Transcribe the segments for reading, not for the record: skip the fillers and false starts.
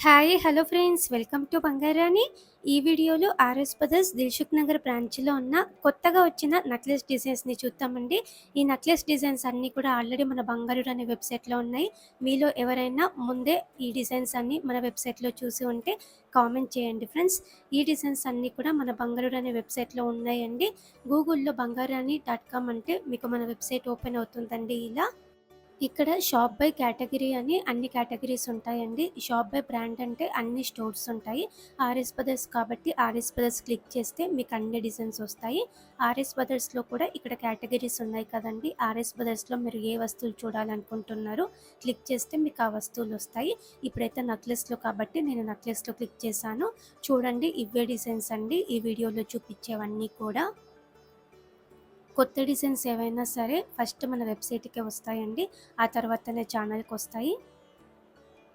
Hi hello friends, welcome to Bangarani. ఈ వీడియోలో RS brothers Dilsukh Nagar బ్రాంచ్లో ఉన్న కొత్తగా వచ్చిన నక్లెస్ డిజైన్స్ని చూద్దామండి. ఈ నక్లెస్ డిజైన్స్ అన్నీ కూడా ఆల్రెడీ మన బంగారు అనే వెబ్సైట్లో ఉన్నాయి. మీలో ఎవరైనా ముందే ఈ డిజైన్స్ అన్నీ మన వెబ్సైట్లో చూసి ఉంటే కామెంట్ చేయండి ఫ్రెండ్స్. ఈ డిజైన్స్ అన్నీ కూడా మన బంగారు అనే వెబ్సైట్లో ఉన్నాయండి. గూగుల్లో బంగారాణి.com అంటే మీకు మన వెబ్సైట్ ఓపెన్ అవుతుందండి. ఇలా ఇక్కడ షాప్ బై కేటగిరీ అని అన్ని కేటగిరీస్ ఉంటాయండి. షాప్ బై బ్రాండ్ అంటే అన్ని స్టోర్స్ ఉంటాయి. ఆర్ఎస్ బ్రదర్స్ కాబట్టి ఆర్ఎస్ బ్రదర్స్ క్లిక్ చేస్తే మీకు అన్ని డిజైన్స్ వస్తాయి. ఆర్ఎస్ బ్రదర్స్లో కూడా ఇక్కడ కేటగిరీస్ ఉన్నాయి కదండి. ఆర్ఎస్ బ్రదర్స్లో మీరు ఏ వస్తువులు చూడాలనుకుంటున్నారో క్లిక్ చేస్తే మీకు ఆ వస్తువులు వస్తాయి. ఇప్పుడైతే నక్లెస్లో కాబట్టి నేను నక్లెస్లో క్లిక్ చేశాను. చూడండి, ఇవే డిజైన్స్ అండి ఈ వీడియోలో చూపించేవన్నీ కూడా. కొత్త డిజైన్స్ ఏవైనా సరే ఫస్ట్ మన వెబ్సైట్కే వస్తాయండి, ఆ తర్వాతనే ఛానల్కి వస్తాయి.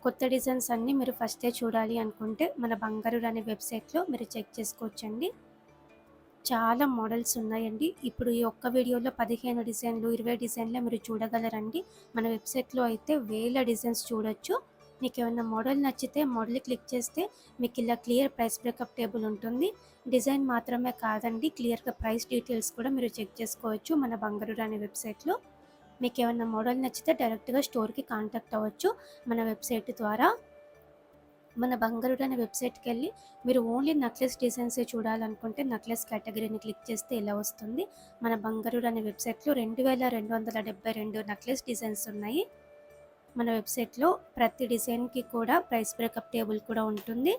కొత్త డిజైన్స్ అన్నీ మీరు ఫస్టే చూడాలి అనుకుంటే మన బంగారు అనే వెబ్సైట్లో మీరు చెక్ చేసుకోవచ్చండి. చాలా మోడల్స్ ఉన్నాయండి. ఇప్పుడు ఈ ఒక్క వీడియోలో 15 డిజైన్లు 20 డిజైన్లే మీరు చూడగలరండి. మన వెబ్సైట్లో అయితే వేల డిజైన్స్ చూడొచ్చు. మీకు ఏమైనా మోడల్ నచ్చితే మోడల్ క్లిక్ చేస్తే మీకు ఇలా క్లియర్ ప్రైస్ బ్రేకప్ టేబుల్ ఉంటుంది. డిజైన్ మాత్రమే కాదండి, క్లియర్గా ప్రైస్ డీటెయిల్స్ కూడా మీరు చెక్ చేసుకోవచ్చు మన బంగారు అనే వెబ్సైట్లో. మీకు ఏమైనా మోడల్ నచ్చితే డైరెక్ట్గా స్టోర్కి కాంటాక్ట్ అవ్వచ్చు మన వెబ్సైట్ ద్వారా. మన బంగారు అనే వెబ్సైట్కి వెళ్ళి మీరు ఓన్లీ నక్లెస్ డిజైన్సే చూడాలనుకుంటే నక్లెస్ కేటగిరీని క్లిక్ చేస్తే ఇలా వస్తుంది. మన బంగారు అనే వెబ్సైట్లో 2272 నక్లెస్ డిజైన్స్ ఉన్నాయి. మన వెబ్సైట్లో ప్రతి డిజైన్కి కూడా ప్రైస్ బ్రేకప్ టేబుల్ కూడా ఉంటుంది.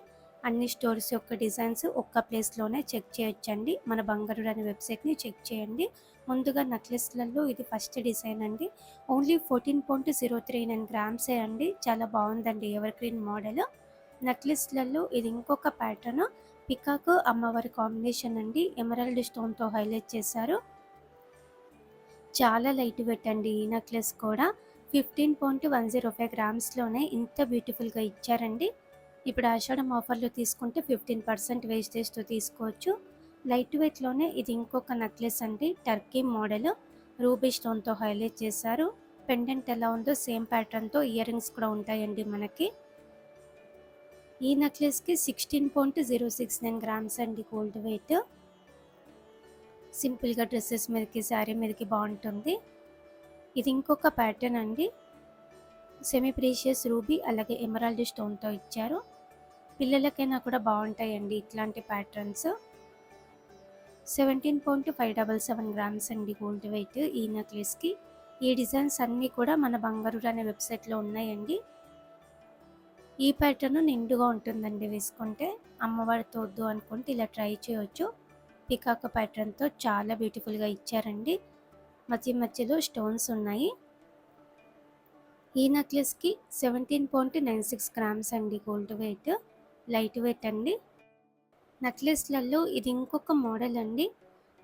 అన్ని స్టోర్స్ యొక్క డిజైన్స్ ఒక్క ప్లేస్లోనే చెక్ చేయొచ్చండి. మన బంగారు అనే వెబ్సైట్ని చెక్ చేయండి. ముందుగా నక్లెస్లలో ఇది ఫస్ట్ డిజైన్ అండి. ఓన్లీ 14.039 గ్రామ్సే అండి. చాలా బాగుందండి, ఎవర్ గ్రీన్ మోడల్. నక్లెస్లలో ఇది ఇంకొక ప్యాటర్న్, పికాక్ అమ్మవారి కాంబినేషన్ అండి. ఎమరాల్డ్ స్టోన్తో హైలైట్ చేశారు. చాలా లైట్ వెయిట్ అండి ఈ నెక్లెస్ కూడా. 15.105 గ్రామ్స్లోనే ఇంత బ్యూటిఫుల్గా ఇచ్చారండి. ఇప్పుడు ఆషాఢం ఆఫర్లో తీసుకుంటే 15% వేస్టేజ్తో తీసుకోవచ్చు. లైట్ వెయిట్లోనే ఇది ఇంకొక నెక్లెస్ అండి, టర్కీ మోడల్. రూబీ స్టోన్తో హైలైట్ చేశారు. పెండెంట్ ఎలా ఉందో సేమ్ ప్యాటర్న్తో ఇయర్ రింగ్స్ కూడా ఉంటాయండి మనకి. ఈ నెక్లెస్కి 16.069 గ్రామ్స్ అండి గోల్డ్ వెయిట్. సింపుల్గా డ్రెస్సెస్ మీదకి శారీ మీదకి బాగుంటుంది. ఇది ఇంకొక ప్యాటర్న్ అండి, సెమీ ప్రీషియస్ రూబీ అలాగే ఎమరాల్డ్ స్టోన్తో ఇచ్చారు. పిల్లలకైనా కూడా బాగుంటాయండి ఇట్లాంటి ప్యాటర్న్స్. 17.577 గ్రామ్స్ అండి గోల్డ్ వెయిట్ ఈ నెక్లెస్కి. ఈ డిజైన్స్ అన్నీ కూడా మన బంగారు అనే వెబ్సైట్లో ఉన్నాయండి. ఈ ప్యాటర్న్ నిండుగా ఉంటుందండి వేసుకుంటే. అమ్మవారితో వద్దు అనుకుంటే ఇలా ట్రై చేయొచ్చు. పికాక్ ప్యాటర్న్తో చాలా బ్యూటిఫుల్గా ఇచ్చారండి. మధ్య మధ్యలో స్టోన్స్ ఉన్నాయి. ఈ నెక్లెస్కి 17.96 గ్రామ్స్ అండి గోల్డ్ వెయిట్. లైట్ వెయిట్ అండి. నెక్లెస్లలో ఇది ఇంకొక మోడల్ అండి.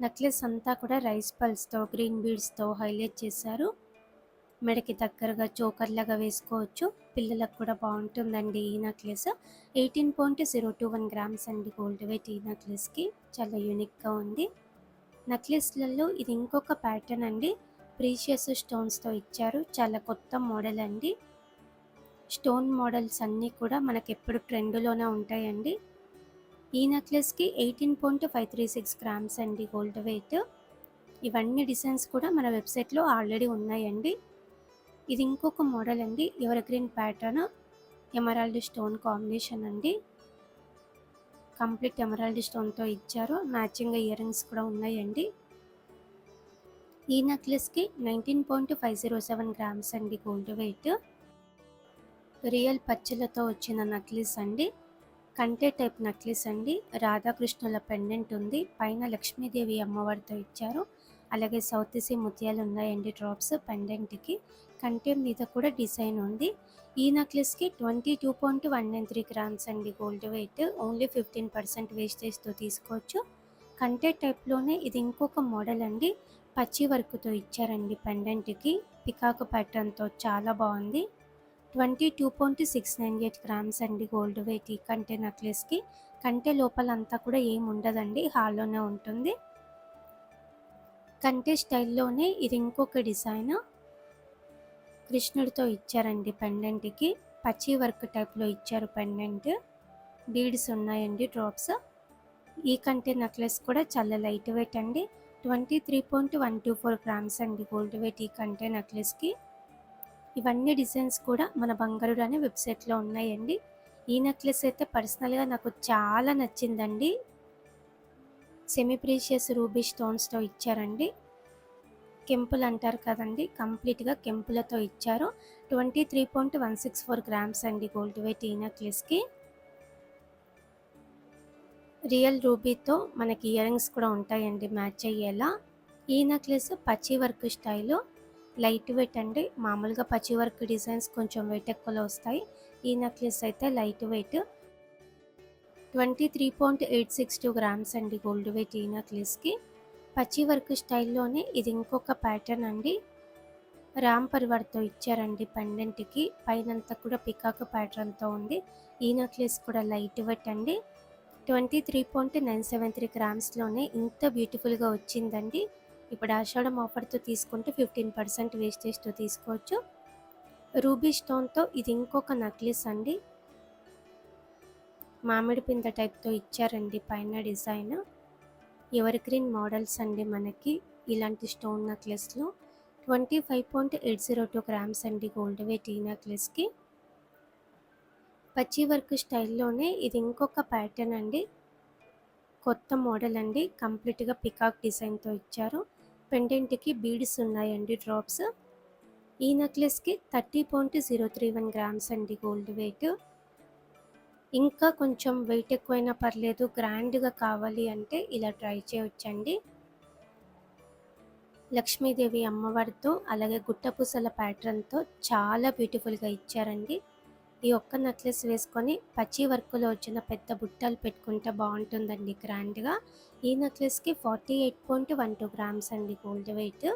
నెక్లెస్ అంతా కూడా రైస్ పల్స్తో గ్రీన్ బీడ్స్తో హైలైట్ చేశారు. మెడకి దగ్గరగా చోకర్ లాగా వేసుకోవచ్చు. పిల్లలకు కూడా బాగుంటుందండి ఈ నెక్లెస్. 18.021 గ్రామ్స్ అండి గోల్డ్ వెయిట్ ఈ నెక్లెస్కి. చాలా యూనిక్గా ఉంది. నెక్లెస్లలో ఇది ఇంకొక ప్యాటర్న్ అండి, ప్రీషియస్ స్టోన్స్తో ఇచ్చారు. చాలా కొత్త మోడల్ అండి. స్టోన్ మోడల్స్ అన్నీ కూడా మనకి ఎప్పుడు ట్రెండ్లోనే ఉంటాయండి. ఈ నెక్లెస్కి 18.536 గ్రామ్స్ అండి గోల్డ్ వెయిట్. ఇవన్నీ డిజైన్స్ కూడా మన వెబ్సైట్లో ఆల్రెడీ ఉన్నాయండి. ఇది ఇంకొక మోడల్ అండి, ever green pattern, emerald stone combination అండి. కంప్లీట్ ఎమరాల్డ్ స్టోన్తో ఇచ్చారు. మ్యాచింగ్ ఇయర్ రింగ్స్ కూడా ఉన్నాయండి. ఈ నెక్లెస్కి 19.507 గ్రామ్స్ అండి గోల్డ్ వెయిట్. రియల్ పచ్చలతో వచ్చిన నెక్లెస్ అండి. కంటే టైప్ నెక్లెస్ అండి. రాధాకృష్ణుల పెండెంట్ ఉంది, పైన లక్ష్మీదేవి అమ్మవారితో ఇచ్చారు. అలాగే సౌత్ సీ ముత్యాలు ఉన్నాయండి డ్రాప్స్ పెండెంట్కి. కంటే మీద కూడా డిజైన్ ఉంది. ఈ నెక్లెస్కి 22.193 గ్రామ్స్ అండి గోల్డ్ వెయిట్. ఓన్లీ 15% వేస్టేజ్తో తీసుకోవచ్చు. కంటే టైప్లోనే ఇది ఇంకొక మోడల్ అండి, పచ్చి వర్క్తో ఇచ్చారండి పెండెంట్కి. పికాక్ ప్యాటర్న్తో చాలా బాగుంది. 22.698 గ్రామ్స్ అండి గోల్డ్ వెయిట్ ఈ కంటే నెక్లెస్కి. కంటే లోపలంతా కూడా ఏమి ఉండదండి, హాల్లోనే ఉంటుంది. కంటే స్టైల్లోనే ఇది ఇంకొక డిజైన్, కృష్ణుడితో ఇచ్చారండి పెండెంట్కి. పచ్చి వర్క్ టైప్‌లో ఇచ్చారు పెండెంట్. బీడ్స్ ఉన్నాయండి డ్రాప్స్. ఈ కంటే నెక్లెస్ కూడా చాలా లైట్ వెయిట్ అండి. 23.124 గ్రామ్స్ అండి గోల్డ్ వెయిట్ ఈ కంటే నెక్లెస్‌కి. ఇవన్నీ డిజైన్స్ కూడా మన బంగారు రాణి వెబ్‌సైట్‌లో ఉన్నాయండి. ఈ నెక్లెస్ అయితే పర్సనల్‌గా నాకు చాలా నచ్చిందండి. సెమీ ప్రీషియస్ రూబీ స్టోన్స్‌తో ఇచ్చారండి. కెంపులు అంటారు కదండీ! కంప్లీట్‌గా కెంపులతో ఇచ్చారు. 23.164 గ్రామ్స్ అండి గోల్డ్ వెయిట్ ఈ నెక్లెస్‌కి. రియల్ రూబీతో మనకి ఇయర్ రింగ్స్ కూడా ఉంటాయండి మ్యాచ్ అయ్యేలా. ఈ నెక్లెస్ పచ్చి వర్క్ స్టైలు. లైట్ వెయిట్ అండి. మామూలుగా పచ్చి వర్క్ డిజైన్స్ కొంచెం వెయిట్ ఎక్కువలో వస్తాయి. ఈ నెక్లెస్ అయితే లైట్ వెయిట్. 23.862 గ్రామ్స్ అండి గోల్డ్ వెయిట్ ఈ నెక్లెస్‌కి. పచ్చి వర్క్ స్టైల్లోనే ఇది ఇంకొక ప్యాటర్న్ అండి. రామ్ పరివార్తో ఇచ్చారండి పెండెంట్‌కి. పైనంతా కూడా పికాక్ ప్యాటర్న్‌తో ఉంది. ఈ నెక్లెస్ కూడా లైట్ వెయిట్ అండి. 23.973 గ్రామ్స్‌లోనే ఇంత బ్యూటిఫుల్‌గా వచ్చిందండి. ఇప్పుడు ఆషాఢం ఆఫర్‌తో తీసుకుంటే 15% వేస్టేజ్‌తో తీసుకోవచ్చు. రూబీ స్టోన్‌తో ఇది ఇంకొక నెక్లెస్ అండి. మామిడి పిందె టైప్‌తో ఇచ్చారండి పైన డిజైన్. ఎవర్ గ్రీన్ మోడల్స్ అండి మనకి ఇలాంటి స్టోన్ నెక్లెస్‌లు. 25.802 గ్రామ్స్ అండి గోల్డ్ వెయిట్ ఈ నెక్లెస్‌కి. పచ్చి వర్క్ స్టైల్లోనే ఇది ఇంకొక ప్యాటర్న్ అండి. కొత్త మోడల్ అండి. కంప్లీట్‌గా పికాక్ డిజైన్‌తో ఇచ్చారు. పెండెంట్‌కి బీడ్స్ ఉన్నాయండి డ్రాప్స్. ఈ నెక్లెస్‌కి 30.031 గ్రామ్స్ అండి గోల్డ్ వెయిట్. ఇంకా కొంచెం వెయిట్ ఎక్కువైనా పర్లేదు, గ్రాండ్‌గా కావాలి అంటే ఇలా ట్రై చేయొచ్చండి. లక్ష్మీదేవి అమ్మవారితో అలాగే గుట్టపూసల ప్యాటర్న్‌తో చాలా బ్యూటిఫుల్‌గా ఇచ్చారండి. ఈ ఒక్క నెక్లెస్ వేసుకొని పచ్చి వర్క్‌లో వచ్చిన పెద్ద బుట్టలు పెట్టుకుంటే బాగుంటుందండి గ్రాండ్‌గా. ఈ నెక్లెస్‌కి 48.12 గ్రామ్స్ అండి గోల్డ్ వెయిట్.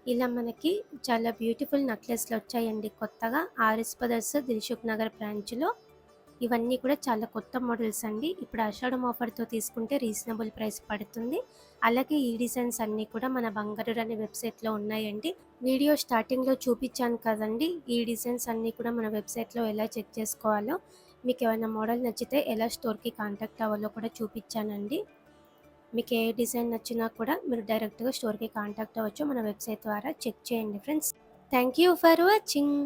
ఇలా మనకి చాలా బ్యూటిఫుల్ నెక్లెస్‌లు వచ్చాయండి కొత్తగా ఆర్ఎస్ బ్రదర్స్ దిల్సుఖ్ నగర్ బ్రాంచ్‌లో. ఇవన్నీ కూడా చాలా కొత్త మోడల్స్ అండి. ఇప్పుడు ఆషాఢం ఆఫర్‌తో తీసుకుంటే రీజనబుల్ ప్రైస్ పడుతుంది. అలాగే ఈ డిజైన్స్ అన్నీ కూడా మన బంగారు రాణి వెబ్‌సైట్‌లో ఉన్నాయండి. వీడియో స్టార్టింగ్‌లో చూపించాను కదండీ! ఈ డిజైన్స్ అన్నీ కూడా మన వెబ్‌సైట్‌లో ఎలా చెక్ చేసుకోవాలో, మీకు ఏమైనా మోడల్ నచ్చితే ఎలా స్టోర్‌కి కాంటాక్ట్ అవ్వాలో కూడా చూపించానండి. మీకు ఏ డిజైన్ నచ్చినా కూడా మీరు డైరెక్ట్‌గా స్టోర్‌కి కాంటాక్ట్ అవ్వచ్చు. మన వెబ్‌సైట్ ద్వారా చెక్ చేయండి friends. Thank you for watching.